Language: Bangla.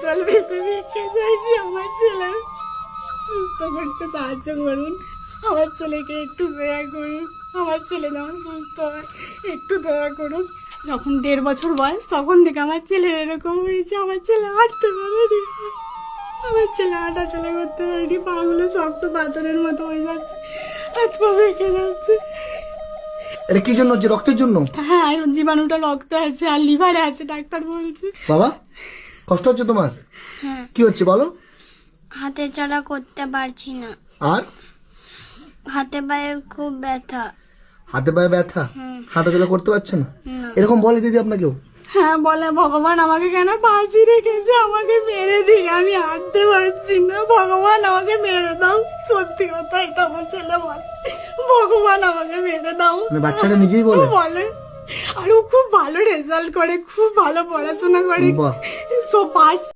জল পেতে ভিক্ষে চাইছি, আমার ছেলে সুস্থ করতে সাহায্য করুন, আমার ছেলেকে একটু দয়া করুন, আমার ছেলে যেমন সুস্থ হয় একটু দয়া করুন। যখন 1.5 বছর বয়স তখন থেকে আমার ছেলের এরকম হয়েছে, আমার ছেলে হাঁটতে পারেনি, আমার ছেলে হাঁটা চলা করতে পারেনি, পাগুলো শক্ত পাথরের মতো হয়ে যাচ্ছে, হাত পা বেঁকে যাচ্ছে। এটা কি জন্য হচ্ছে? রক্তের জন্য? হ্যাঁ, আর জীবাণুটা রক্ত আছে আর লিভারে আছে, ডাক্তার বলছে। বাবা কষ্ট হচ্ছে তোমার? হ্যাঁ, কি হচ্ছে বলো? হাতে চলা করতে পারছি না, আর হাতে পায়ে খুব ব্যথা। হাতে পায়ে ব্যথা, হাঁটাচলা করতে পারছো না? না। এরকম বলে দিদি আপনাকেও? হ্যাঁ বলে, ভগবান আমাকে কেন বাঁচিয়ে রেখেছে, আমাকে মেরে দিক, আমি হাঁটতে পারছি না, ভগবান আমাকে মেরে দাও। সত্যি কথা এটা আমার ছেলে বলে, ভগবান আমাকে মেরে দাও। মানে বাচ্চাটা নিজেই বলে? বলে। আর ও খুব ভালো রেজাল্ট করে, খুব ভালো পড়াশোনা করে, বাহ। সব পাস